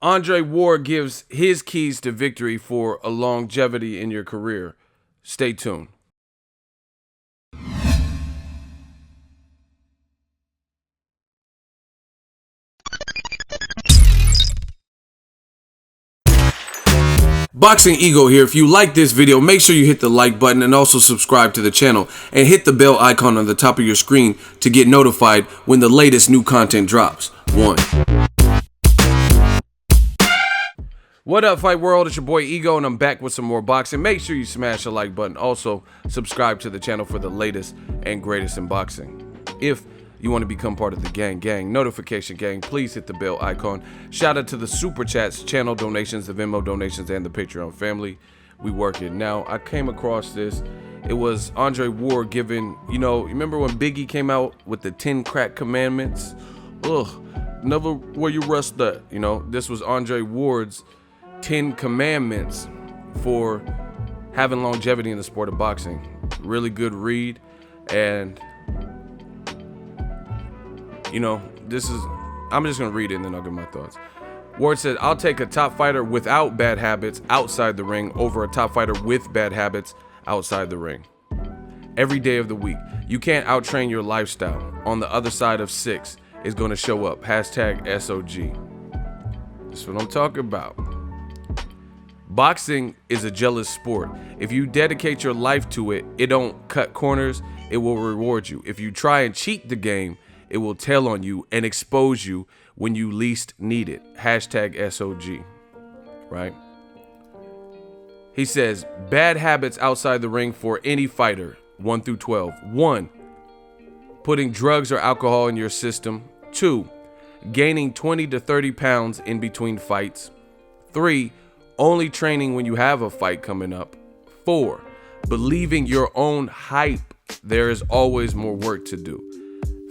Andre Ward gives his keys to victory for a longevity in your career. Stay tuned. Boxingego here. If you like this video, make sure you hit the like button and also subscribe to the channel and hit the bell icon on the top of your screen to get notified when the latest new content drops. 1. What up, Fight World? It's your boy Ego, and I'm back with some more boxing. Make sure you smash the like button. Also, subscribe to the channel for the latest and greatest in boxing. If you want to become part of the gang, notification gang, please hit the bell icon. Shout out to the super chats, channel donations, the Venmo donations, and the Patreon family. We work it. Now, I came across this. It was Andre Ward giving, remember when Biggie came out with the 10 crack commandments? Ugh, never where you rest that. This was Andre Ward's 10 commandments for having longevity in the sport of boxing. Really good read. And I'm just going to read it and then I'll give my thoughts. Ward said, I'll take a top fighter without bad habits outside the ring over a top fighter with bad habits outside the ring. Every day of the week. You can't outtrain your lifestyle. On the other side of 6 is going to show up. Hashtag SOG. That's what I'm talking about. Boxing is a jealous sport. If you dedicate your life to it, it don't cut corners. It will reward you. If you try and cheat the game, it will tell on you and expose you when you least need it. Hashtag SOG. Right? He says, bad habits outside the ring for any fighter, 1 through 12. 1, putting drugs or alcohol in your system. 2, gaining 20 to 30 pounds in between fights. 3, only training when you have a fight coming up. 4, believing your own hype. There is always more work to do.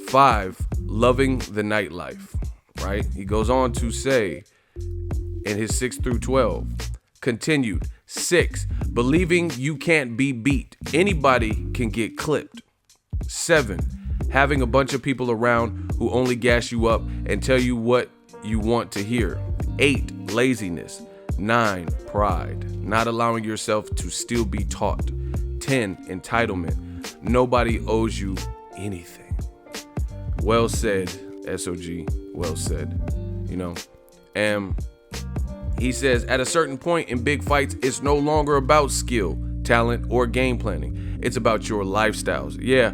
5, loving the nightlife, right? He goes on to say in his 6 through 12, continued. 6, believing you can't be beat. Anybody can get clipped. 7, having a bunch of people around who only gas you up and tell you what you want to hear. 8, laziness. 9, pride. Not allowing yourself to still be taught. 10, entitlement. Nobody owes you anything. Well said, SOG. Well said. And he says, at a certain point in big fights, it's no longer about skill, talent, or game planning. It's about your lifestyles. Yeah,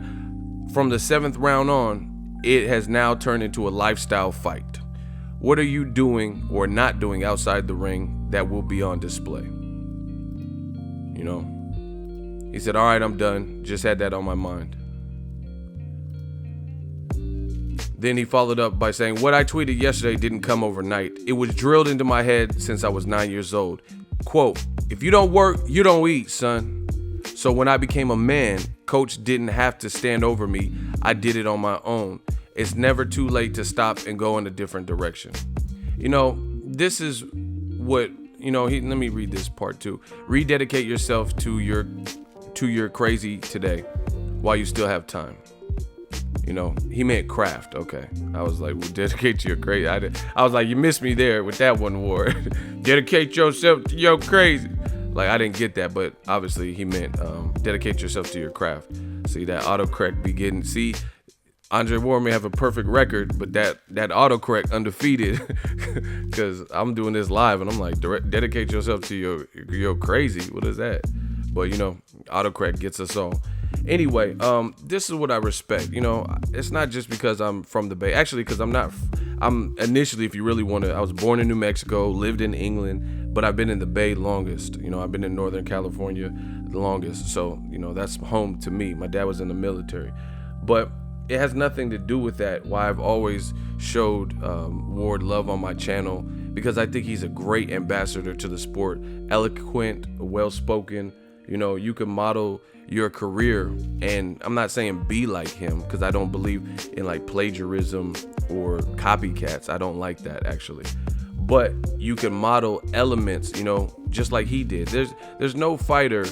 from the 7th round on, it has now turned into a lifestyle fight. What are you doing or not doing outside the ring that will be on display? He said, all right, I'm done. Just had that on my mind. Then he followed up by saying, what I tweeted yesterday didn't come overnight. It was drilled into my head since I was 9 years old. Quote, if you don't work, you don't eat, son. So when I became a man, coach didn't have to stand over me. I did it on my own. It's never too late to stop and go in a different direction. This is what, let me read this part too. Rededicate yourself to your crazy today while you still have time. He meant craft. Okay. I was like, well, dedicate to your crazy. I was like, you missed me there with that one word. Dedicate yourself to your crazy. Like, I didn't get that, but obviously he meant dedicate yourself to your craft. See, that autocorrect be getting, Andre Ward may have a perfect record, but that autocorrect undefeated because I'm doing this live and I'm like, dedicate yourself to your crazy. What is that? But, autocorrect gets us all. Anyway, this is what I respect. It's not just because I'm from the Bay. Actually, because I'm initially, if you really want to, I was born in New Mexico, lived in England, but I've been in the Bay longest. I've been in Northern California the longest. So, that's home to me. My dad was in the military. But it has nothing to do with that, why I've always showed Ward love on my channel, because I think he's a great ambassador to the sport. Eloquent, well-spoken. You can model your career, and I'm not saying be like him, because I don't believe in like plagiarism or copycats. I don't like that, actually. But you can model elements, just like he did. There's no fighter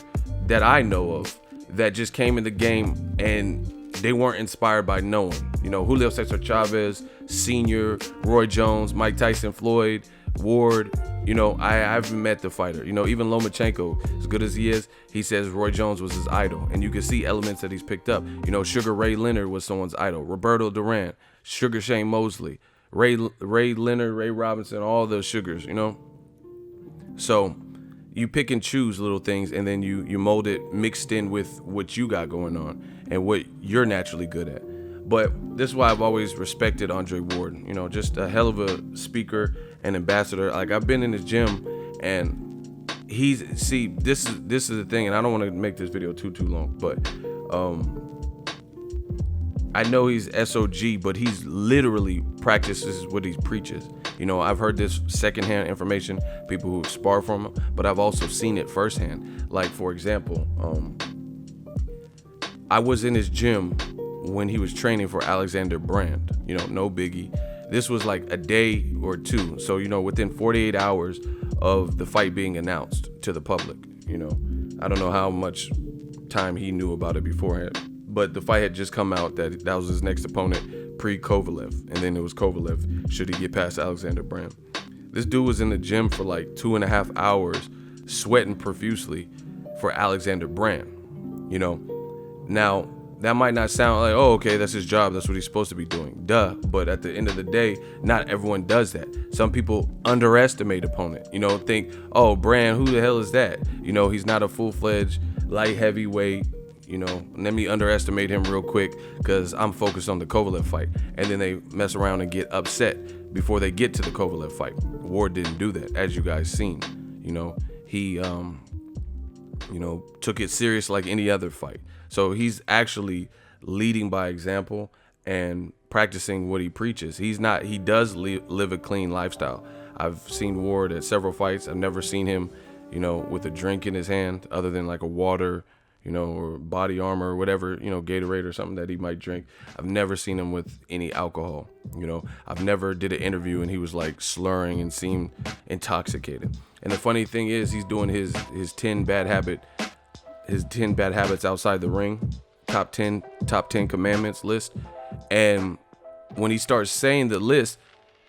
that I know of that just came in the game and they weren't inspired by no one. Julio Cesar Chavez, Sr., Roy Jones, Mike Tyson, Floyd, Ward, you know, I haven't met the fighter. You know, even Lomachenko, as good as he is, he says Roy Jones was his idol. And you can see elements that he's picked up. You know, Sugar Ray Leonard was someone's idol. Roberto Duran, Sugar Shane Mosley, Ray Leonard, Ray Robinson, all those sugars, you know. So you pick and choose little things, and then you mold it mixed in with what you got going on and what you're naturally good at. But this is why I've always respected Andre Ward. You know, just a hell of a speaker and ambassador. Like, I've been in his gym, and this is the thing, and I don't want to make this video too long, but I know he's SOG, but he's literally practices what he preaches. You know, I've heard this secondhand information, people who spar from him, but I've also seen it firsthand. Like, for example, I was in his gym when he was training for Alexander Brand, you know, no biggie. This was like a day or two. So, you know, within 48 hours of the fight being announced to the public, you know, I don't know how much time he knew about it beforehand, but the fight had just come out that was his next opponent pre-Kovalev. And then it was Kovalev, should he get past Alexander Brand. This dude was in the gym for like 2.5 hours, sweating profusely for Alexander Brand, you know. Now, that might not sound like, oh, okay, that's his job, that's what he's supposed to be doing. Duh. But at the end of the day, not everyone does that. Some people underestimate opponent, you know, think, oh, Brand, who the hell is that? You know, he's not a full-fledged light heavyweight, you know, let me underestimate him real quick because I'm focused on the Kovalev fight. And then they mess around and get upset before they get to the Kovalev fight. Ward didn't do that, as you guys seen. You know, he, you know, took it serious like any other fight. So he's actually leading by example and practicing what he preaches. He does live a clean lifestyle. I've seen Ward at several fights. I've never seen him, you know, with a drink in his hand other than like a water, you know, or body armor or whatever, you know, Gatorade or something that he might drink. I've never seen him with any alcohol. You know, I've never did an interview and he was like slurring and seemed intoxicated. And the funny thing is, he's doing his 10 bad habits outside the ring, top 10 commandments list. And when he starts saying the list,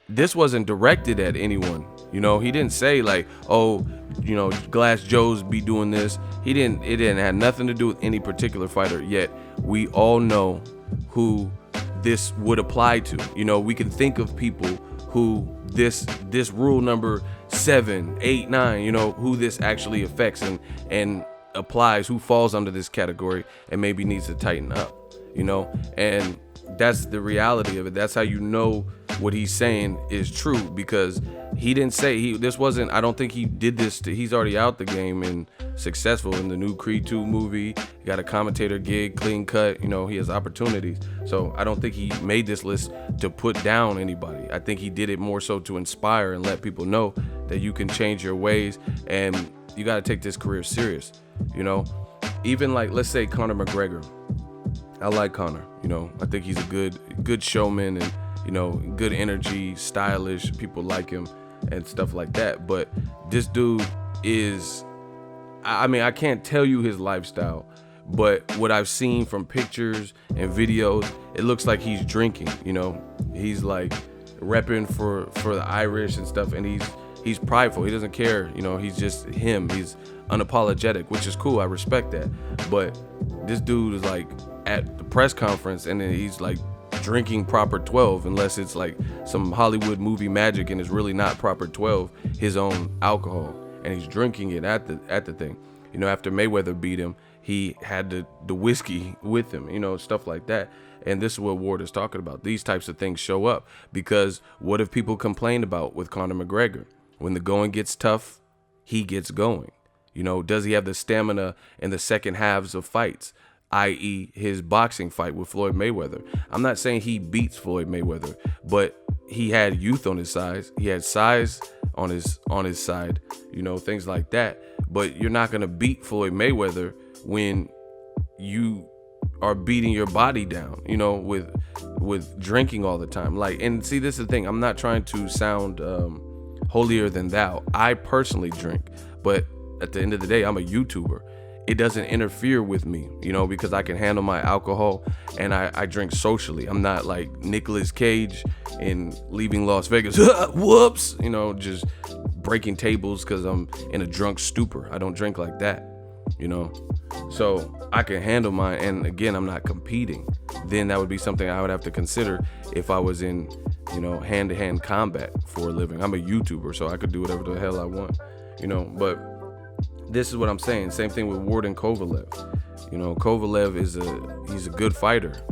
this wasn't directed at anyone. You know, he didn't say like, oh, you know, Glass Joe's be doing this. It didn't have nothing to do with any particular fighter, yet we all know who this would apply to. You know, we can think of people who this rule number 7, 8, 9, you know, who this actually affects and applies, who falls under this category and maybe needs to tighten up, you know. And that's the reality of it. That's how you know what he's saying is true, because he didn't say I don't think he did this he's already out the game and successful in the new Creed 2 movie. He got a commentator gig, clean cut, you know, he has opportunities. So I don't think he made this list to put down anybody. I think he did it more so to inspire and let people know that you can change your ways and you got to take this career serious, you know. Even like, let's say Conor McGregor. I like Conor, you know. I think he's a good showman and, you know, good energy, stylish, people like him and stuff like that. But this dude is, I mean, I can't tell you his lifestyle, but what I've seen from pictures and videos, it looks like he's drinking, you know. He's like repping for the Irish and stuff, and he's prideful. He doesn't care, you know. He's just him. He's unapologetic, which is cool. I respect that. But this dude is like at the press conference and then he's like drinking proper 12, unless it's like some Hollywood movie magic and it's really not proper 12, his own alcohol, and he's drinking it at the thing. You know, after Mayweather beat him, he had the whiskey with him, you know, stuff like that. And this is what Ward is talking about. These types of things show up because what have people complained about with Conor McGregor? When the going gets tough, he gets going. You know, does he have the stamina in the second halves of fights, i.e. his boxing fight with Floyd Mayweather? I'm not saying he beats Floyd Mayweather, but he had youth on his side. He had size on his side, you know, things like that. But you're not going to beat Floyd Mayweather when you are beating your body down, you know, with drinking all the time. Like, and see, this is the thing. I'm not trying to sound holier than thou. I personally drink, but at the end of the day, I'm a YouTuber. it doesn't interfere with me, because I can handle my alcohol and I drink socially. I'm not like Nicolas Cage in Leaving Las Vegas. Whoops, just breaking tables because I'm in a drunk stupor. I don't drink like that, so I can handle mine. And again, I'm not competing. Then that would be something I would have to consider if I was in, hand-to-hand combat for a living. I'm a YouTuber, so I could do whatever the hell I want, but this is what I'm saying. Same thing with Ward and Kovalev. Kovalev he's a good fighter.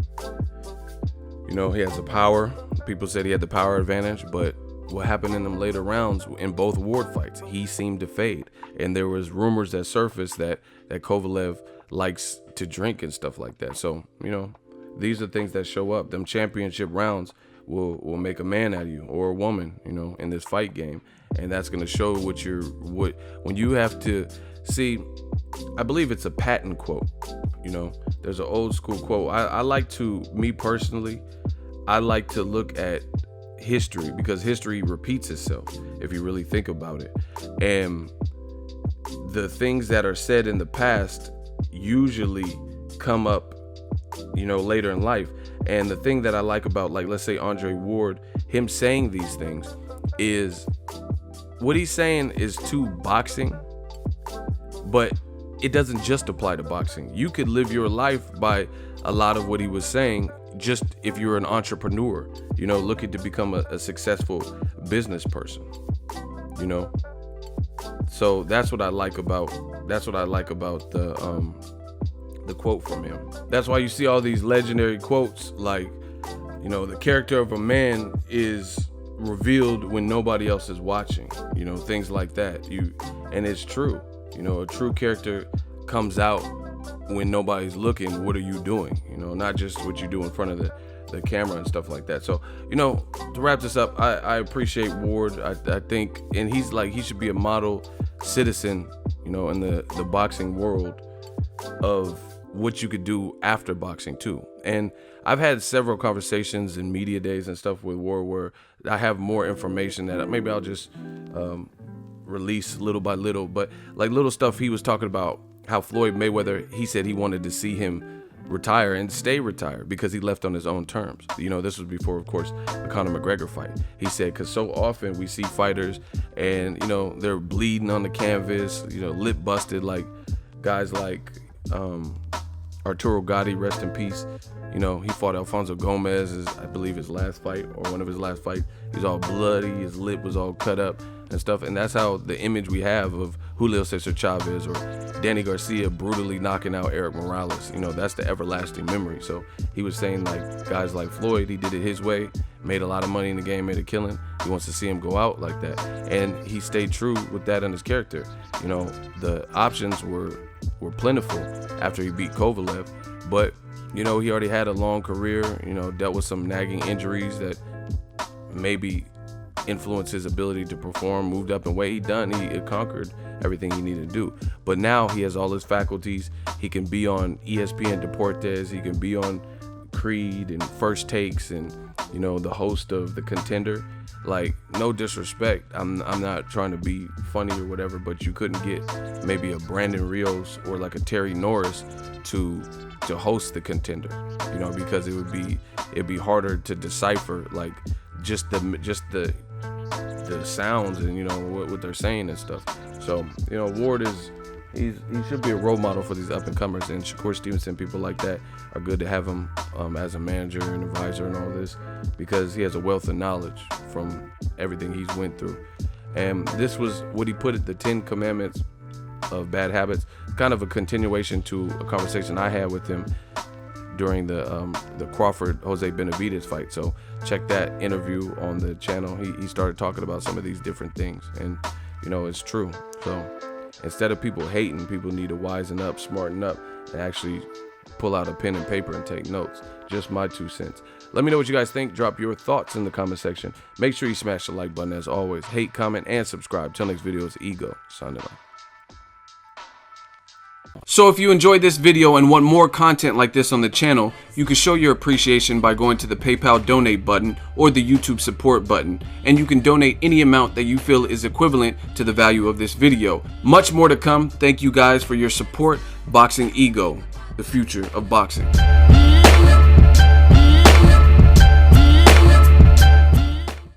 He has the power. People said he had the power advantage, but what happened in them later rounds in both Ward fights, he seemed to fade. And there was rumors that surfaced that Kovalev likes to drink and stuff like that. So, these are things that show up. Them championship rounds will make a man out of you or a woman, in this fight game. And that's going to show when you have to see. I believe it's a Patton quote. There's an old school quote. I like to look at history, because history repeats itself if you really think about it. And the things that are said in the past usually come up, later in life. And the thing that I like about, like, let's say Andre Ward, him saying these things, is what he's saying is to boxing, but it doesn't just apply to boxing. You could live your life by a lot of what he was saying, just if you're an entrepreneur, looking to become a successful business person, So that's what I like about the quote from him. That's why you see all these legendary quotes, like, the character of a man is revealed when nobody else is watching, things like that. And it's true. A true character comes out when nobody's looking. What are you doing? Not just what you do in front of the camera and stuff like that. So, to wrap this up, I appreciate Ward. I think, and he should be a model citizen, in the boxing world, of what you could do after boxing too. And I've had several conversations in media days and stuff with Ward where I have more information that maybe I'll just release little by little, but like little stuff. He was talking about how Floyd Mayweather, he said he wanted to see him retire and stay retired because he left on his own terms. This was before, of course, the Conor McGregor fight. He said, because so often we see fighters and, they're bleeding on the canvas, lip busted, like guys like Arturo Gatti, rest in peace. He fought Alfonso Gomez, I believe his last fight, or one of his last fights. He's all bloody, his lip was all cut up and stuff. And that's how the image we have of Julio Cesar Chavez or Danny Garcia brutally knocking out Eric Morales. That's the everlasting memory. So he was saying, like, guys like Floyd, he did it his way, made a lot of money in the game, made a killing. He wants to see him go out like that. And he stayed true with that in his character. The options were plentiful after he beat Kovalev, but he already had a long career, dealt with some nagging injuries that maybe influenced his ability to perform, moved up in weight. He conquered everything he needed to do. But now he has all his faculties. He can be on ESPN Deportes, he can be on Creed and First Takes and, the host of The Contender. Like, no disrespect, I'm not trying to be funny or whatever, but you couldn't get maybe a Brandon Rios or like a Terry Norris to host The Contender, because it'd be harder to decipher, like, just the sounds and what they're saying and stuff. So Ward he should be a role model for these up and comers, and Shakur Stevenson, people like that are good to have him as a manager and advisor and all this, because he has a wealth of knowledge from everything he's went through. And this was what he put it, the 10 commandments of bad habits, kind of a continuation to a conversation I had with him during the Crawford Jose Benavidez fight. So check that interview on the channel. He started talking about some of these different things, and it's true. So instead of people hating, people need to wisen up, smarten up, and actually pull out a pen and paper and take notes. Just my 2 cents. Let me know what you guys think. Drop your thoughts in the comment section. Make sure you smash the like button as always. Hate, comment, and subscribe. Till next video, it's Ego signing off. So if you enjoyed this video and want more content like this on the channel, you can show your appreciation by going to the PayPal donate button or the YouTube support button, and you can donate any amount that you feel is equivalent to the value of this video. Much more to come. Thank you guys for your support. Boxingego, the future of boxing.